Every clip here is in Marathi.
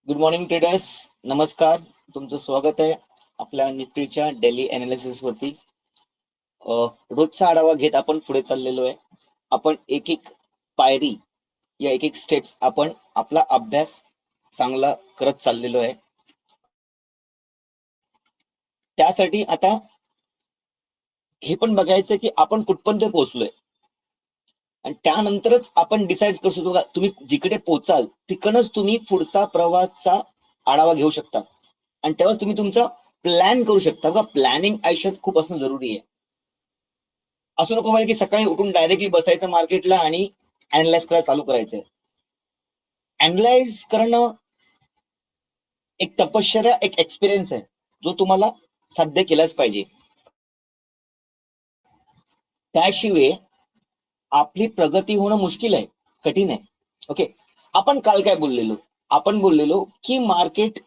Good morning traders. नमस्कार. तुमचं स्वागत आहे आपल्या निफ्टीच्या डेली अनालिसिस वरती. रोजचा आढावा घेत आपण पुढे चाललेलो आहे. आपण एक एक पायरी या एक एक स्टेप्स आपण आपला अभ्यास चांगला करत चाललेलो आहे. त्यासाठी आता हे पण बघायचं की आपण कुठपर्यंत पोहोचलोय आणि त्यानंतरच आपण डिसाईड करू शकतो का तुम्ही जिकडे पोचाल तिकडनंच तुम्ही पुढचा प्रवासचा आढावा घेऊ शकता आणि तेव्हाच तुम्ही तुमचा प्लॅन करू शकता. बघा, प्लॅनिंग आयुष्यात खूप असणं जरुरी आहे. असं नको व्हायला की सकाळी उठून डायरेक्टली बसायचं मार्केटला आणि अनालाइज करायला चालू करायचंय. अनालाइज करणं एक तपश्चर्या, एक एक्सपिरियन्स आहे जो तुम्हाला साध्य केलाच पाहिजे. त्याशिवाय आपली प्रगती होणं मुश्किल आहे, कठीण आहे. ओके, आपण काल काय बोललेलो? आपण बोललेलो की मार्केट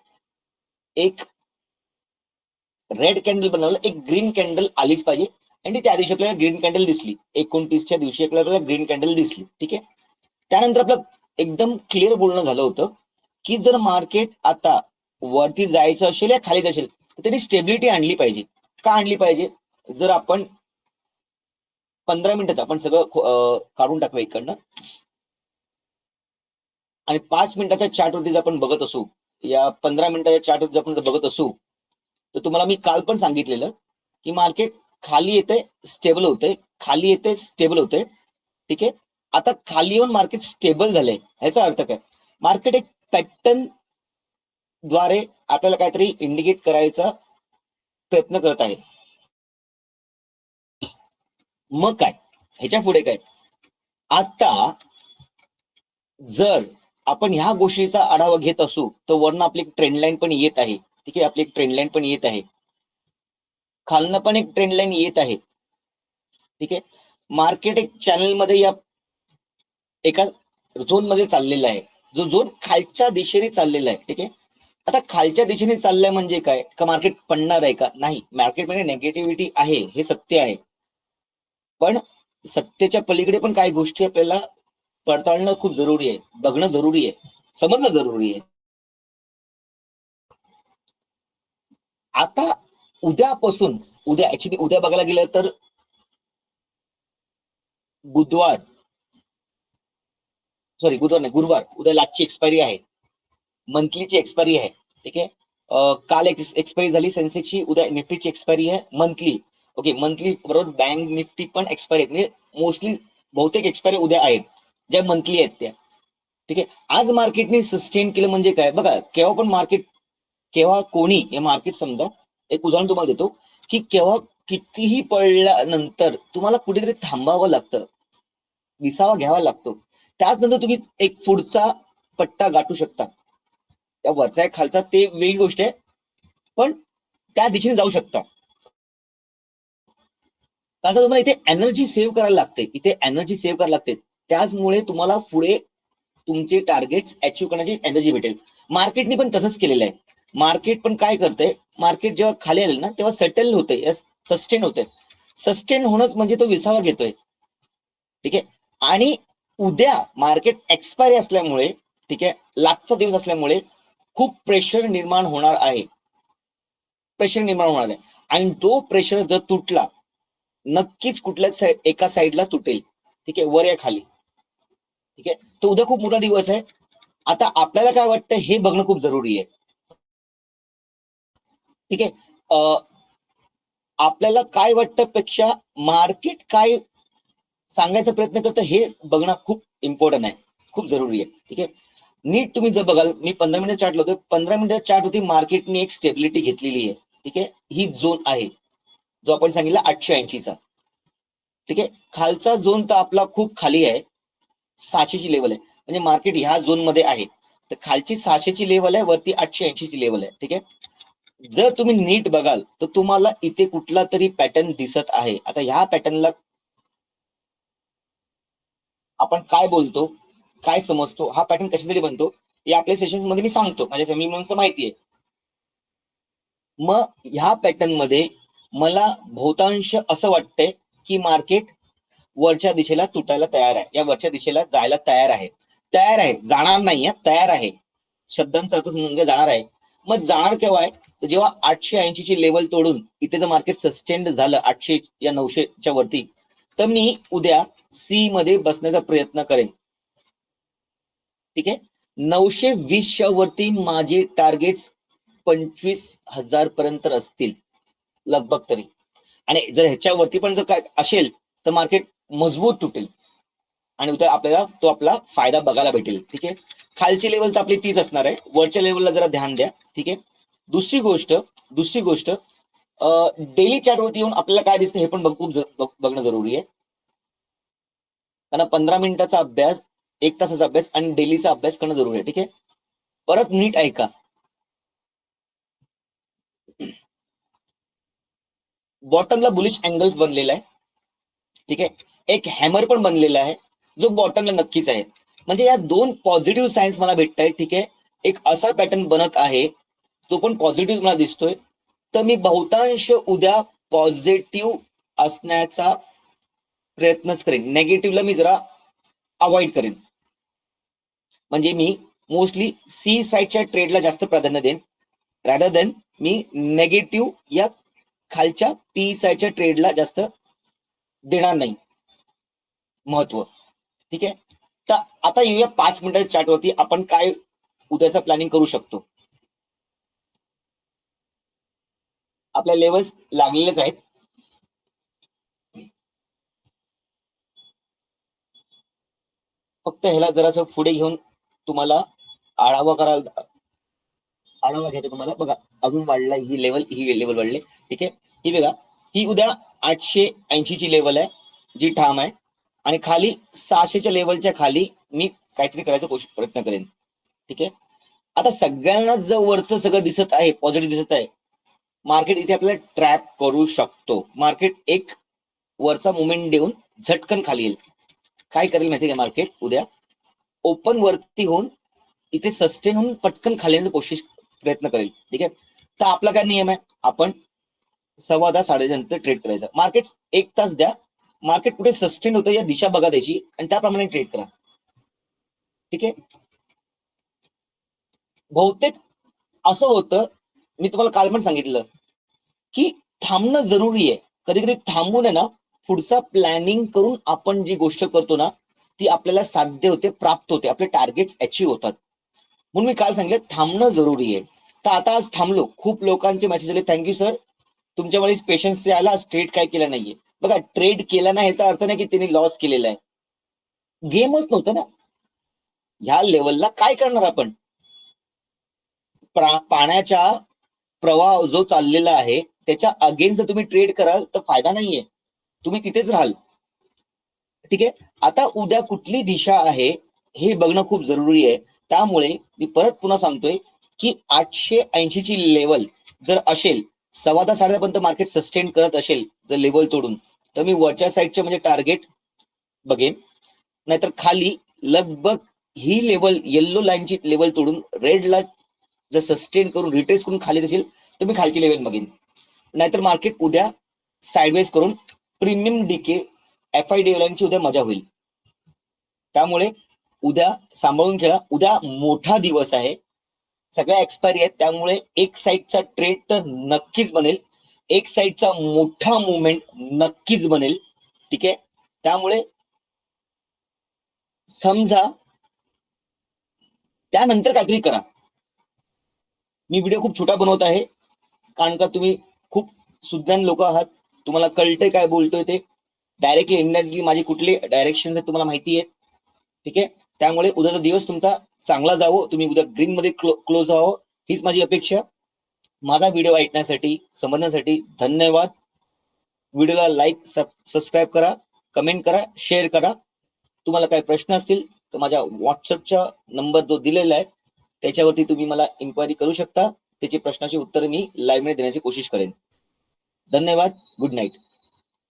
एक रेड कॅन्डल बनवलं, एक ग्रीन कॅन्डल आलीच पाहिजे आणि त्या दिवशी आपल्याला ग्रीन कॅन्डल दिसली. 29च्या दिवशी आपल्याला ग्रीन कॅन्डल दिसली. ठीक आहे. त्यानंतर आपलं एकदम क्लिअर बोलणं झालं होतं की जर मार्केट आता वरती जायचं असेल या खाली असेल तर त्यांनी स्टेबिलिटी आणली पाहिजे. का आणली पाहिजे? जर आपण 15 मिनिटात आपण सगळं काढून टाकूया इकडनं आणि 5 मिनिटाच्या चार्टवरती जर आपण बघत असू, या 15 मिनिटाच्या चार्टवरती आपण जर बघत असू, तर तुम्हाला मी काल पण सांगितलेलं की मार्केट खाली येते, स्टेबल होते, खाली येते, स्टेबल होते. ठीक आहे. आता खाली येऊन मार्केट स्टेबल झालंय. ह्याचा अर्थ काय? मार्केट एक पॅटर्न द्वारे आपल्याला काहीतरी इंडिकेट करायचा प्रयत्न करत आहे. मग काय ह्याच्या पुढे काय? आता जर आपण ह्या गोष्टीचा आढावा घेत असू तर वरनं आपली एक ट्रेंड लाईन पण येत आहे. ठीक आहे, आपली एक ट्रेंड लाईन पण येत आहे, खालनं पण एक ट्रेंड लाईन येत आहे. ठीक आहे. मार्केट एक चॅनल मध्ये या एका झोन मध्ये चाललेला आहे, जो झोन खालच्या दिशेने चाललेला आहे. ठीक आहे. आता खालच्या दिशेने चाललंय म्हणजे काय? का मार्केट पडणार आहे का? नाही, मार्केटमध्ये नेगेटिव्हिटी आहे, हे सत्य आहे. पण सत्याच्या पलीकडे पण काही गोष्टी आपल्याला पडताळणं खूप जरुरी आहे, बघणं जरुरी आहे, समजणं जरुरी आहे. आता उद्यापासून, ऍक्च्युली उद्या बघायला गेलं तर बुधवार, सॉरी बुधवार नाही, गुरुवार, उद्या लास्टची एक्सपायरी आहे, मंथलीची एक्सपायरी आहे. ठीक आहे. काल एक्सपायरी झाली सेन्सेक्सची, उद्या निफ्टीची एक्सपायरी आहे मंथली. ओके, मंथली बरोबर बँक निफ्टी पण एक्सपायरी आहेत, म्हणजे मोस्टली बहुतेक एक्सपायरी उद्या आहेत ज्या मंथली आहेत त्या. ठीक आहे. आज मार्केटने सस्टेन केलं म्हणजे काय? बघा, केव्हा पण मार्केट, केव्हा कोणी हे मार्केट, समजा एक उदाहरण तुम्हाला देतो की केव्हा कितीही पडल्यानंतर तुम्हाला कुठेतरी थांबावं लागतं, विसावा घ्यावा लागतो. त्यानंतर तुम्ही एक पुढचा पट्टा गाठू शकता. त्या वरचा एक खालचा ते वेगळी गोष्ट आहे, पण त्या दिशेने जाऊ शकता. कारण का तुम्हाला इथे एनर्जी सेव्ह करायला लागते, इथे एनर्जी सेव्ह करायला लागते. त्याचमुळे तुम्हाला पुढे तुमचे टार्गेट्स अचीव्ह करण्याची एनर्जी भेटेल. मार्केटने पण तसंच केलेलं आहे. मार्केट पण काय करतंय, मार्केट जेव्हा खाली आले ना तेव्हा सेटल होते, सस्टेन होते. सस्टेन होणंच म्हणजे तो विसावा घेतोय. ठीक आहे. आणि उद्या मार्केट एक्सपायरी असल्यामुळे, ठीक आहे, लास्टचा दिवस असल्यामुळे खूप प्रेशर निर्माण होणार आहे, प्रेशर निर्माण होणार आहे. आणि तो प्रेशर जर तुटला, नक्कीच कुठल्या एका साईडला तुटेल. ठीक आहे, वर या खाली. ठीक आहे. तर उद्या खूप मोठा दिवस आहे. आता आपल्याला काय वाटतं हे बघणं खूप जरुरी आहे. ठीक आहे. आपल्याला काय वाटतं पेक्षा मार्केट काय सांगायचा प्रयत्न करतं हे बघणं खूप इम्पॉर्टंट आहे, खूप जरुरी आहे. ठीक आहे. नीट तुम्ही जर बघाल, मी 15 मिनिट चार्ट लावतोय, 15 मिनिट चार्ट होती, मार्केटने एक स्टेबिलिटी घेतलेली आहे. ठीक आहे. ही झोन आहे जो आपण सांगितला 880चा. ठीक आहे. खालचा झोन तर आपला खूप खाली आहे, 600ची लेवल आहे, म्हणजे मार्केट ह्या झोन मध्ये आहे. तर खालची 600ची लेवल आहे, वरती 880ची लेवल आहे. ठीक आहे. जर तुम्ही नीट बघाल तर तुम्हाला इथे कुठला तरी पॅटर्न दिसत आहे. आता ह्या पॅटर्नला आपण काय बोलतो, काय समजतो, हा पॅटर्न कशासाठी बनतो हे आपल्या सेशन्स मध्ये मी सांगतो, माझ्या फॅमिली मेंबर्सना माहिती आहे. मग ह्या पॅटर्न मध्ये मला बहुतांश असं वाटतंय की मार्केट वरच्या दिशेला तुटायला तयार आहे, या वरच्या दिशेला जायला तयार आहे, तयार आहे, जाणार नाही, तयार आहे. शब्दांचा अर्थ समजून जाणार आहे. मग जाणार केव्हा आहे, तर जेव्हा 880 ची लेवल तोडून इथे जर मार्केट सस्टेंड झालं 800 या 900च्या वरती, तर मी उद्या सी मध्ये बसण्याचा प्रयत्न करेन. ठीक आहे, 920च्या वरती माझे टार्गेट्स 25,000 पर्यंत असतील लगभग तरी. आणि जर ह्याच्यावरती पण जर काय असेल तर मार्केट मजबूत तुटेल आणि उद्या आपल्याला तो आपला फायदा बघायला भेटेल. ठीक आहे, खालची लेवल तर आपली तीच असणार आहे, वरच्या लेवलला जरा ध्यान द्या. ठीक आहे, दुसरी गोष्ट डेली चार्ट वरती येऊन आपल्याला काय दिसतं हे पण बघणं जरुरी आहे. कारण 15 मिनिटाचा अभ्यास, 1 तासाचा अभ्यास आणि डेलीचा अभ्यास करणं जरुरी आहे. ठीक आहे, परत नीट ऐका. बॉटमला बुलिश अँगल्स बनलेला आहे. ठीक आहे, एक हॅमर पण बनलेला आहे जो बॉटमला नक्कीच आहे. म्हणजे या दोन पॉझिटिव्ह सायन्स मला भेटत आहे. ठीक आहे, एक असा पॅटर्न बनत आहे तो पण पॉझिटिव्ह मला दिसतोय. तर मी बहुतांश उद्या पॉझिटिव्ह असण्याचा प्रयत्नच करेन, नेगेटिव्हला मी जरा अवॉइड करेन. म्हणजे मी मोस्टली सी साईडच्या ट्रेडला जास्त प्राधान्य देईन रॅदर देन मी नेगेटिव्ह या खालच्या पी साईडच्या ट्रेडला जास्त देणार नाही महत्व. ठीक आहे, तर आता येऊया 5 मिनिटाच्या चार्ट वरती आपण काय उद्याचा प्लॅनिंग करू शकतो. आपल्या लेवल्स लागलेलेच आहेत. फक्त ह्याला जरासं पुढे घेऊन तुम्हाला आढावा घ्यायचा तुम्हाला. बघा अजून वाढला, ही लेवल वाढले. ठीक आहे, ही बघा, ही उद्या 880 ची लेवल आहे जी ठाम आहे आणि खाली 600च्या लेवलच्या खाली मी काहीतरी करायचा प्रयत्न करेन. ठीक आहे, आता सगळ्यांना जर वरचं सगळं दिसत आहे, पॉझिटिव्ह दिसत आहे, मार्केट इथे आपल्याला ट्रॅप करू शकतो. मार्केट एक वरचा मुवमेंट देऊन झटकन खाली येईल. काय करेल माहिती का, मार्केट उद्या ओपन वरती होऊन इथे सस्टेन होऊन पटकन खाली येण्याचा प्रयत्न करेल. ठीक आहे, तर आपला काय नियम आहे, आपण 10:15 साडेनंतर ट्रेड करायचा. मार्केट 1 तास द्या, मार्केट कुठे सस्टेन होतं या दिशा बघा त्याची आणि त्याप्रमाणे ट्रेड करा. ठीक आहे, बहुतेक असं होतं, मी तुम्हाला काल पण सांगितलं की थांबणं जरुरी आहे. कधी कधी थांबून आहे ना, पुढचा प्लॅनिंग करून आपण जी गोष्ट करतो ना ती आपल्याला साध्य होते, प्राप्त होते, आपले टार्गेट्स अचीव्ह होतात. म्हणून मी काल सांगितलं थांबणं जरुरी आहे. तर आता आज थांबलो, खूप लोकांचे मेसेज आले, थँक्यू सर, तुमच्यामध्ये पेशन्स ते आला, आज ट्रेड काय केला नाहीये. बघा, ट्रेड केला नाही याचा अर्थ नाही की त्यांनी लॉस केलेला आहे, गेमच नव्हतं ना. ह्या लेवलला काय करणार आपण, पाण्याच्या प्रवाह जो चाललेला आहे त्याच्या अगेन्स्ट जर तुम्ही ट्रेड कराल तर फायदा नाहीये, तुम्ही तिथेच राहाल. ठीक आहे, आता उद्या कुठली दिशा आहे हे बघणं खूप जरुरी आहे. त्यामुळे मी परत पुन्हा सांगतोय की 880 ची लेवल जर असेल, 10:15 साडेपर्यंत मार्केट सस्टेन करत असेल जर लेवल तोडून, तर मी वरच्या साईडचे म्हणजे टार्गेट बघेन. नाहीतर खाली लगभग ही लेवल, येल्लो लाईनची लेवल तोडून रेडला जर सस्टेन करून रिट्रेस करून खाली असेल तर मी खालची लेवल बघेन. नाहीतर मार्केट उद्या साइडवेज करून प्रीमियम डीके FID ची उद्या मजा होईल. त्यामुळे उद्या सांभाळून खेळा. उद्या मोठा दिवस आहे, सगळ्या एक्सपायरी आहेत, त्यामुळे एक साईडचा ट्रेड तर नक्कीच बनेल, एक साईडचा मोठा मुवमेंट नक्कीच बनेल. ठीक आहे, त्यामुळे समजा त्यानंतर काहीतरी करा. मी व्हिडिओ खूप छोटा बनवत आहे कारण का तुम्ही खूप सुज्ञान लोक आहात, तुम्हाला कळते काय बोलतोय ते. डायरेक्टली इनडायरेक्टली माझे कुठले डायरेक्शन आहेत तुम्हाला माहिती आहे. ठीक आहे, त्यामुळे उद्याचा दिवस तुमचा चांगला जावो, तुम्ही उद्या ग्रीन मध्ये क्लोज व्हावं हीच माझी अपेक्षा. माझा व्हिडिओ ऐकण्यासाठी, समजण्यासाठी धन्यवाद. व्हिडिओला लाईक, सबस्क्राईब करा, कमेंट करा, शेअर करा. तुम्हाला काही प्रश्न असतील तर माझ्या व्हॉट्सअपचा नंबर जो दिलेला आहे त्याच्यावरती तुम्ही मला इन्क्वायरी करू शकता. त्याची प्रश्नाची उत्तर मी लाईव्ह मध्ये देण्याची कोशिश करेन. धन्यवाद, गुड नाईट.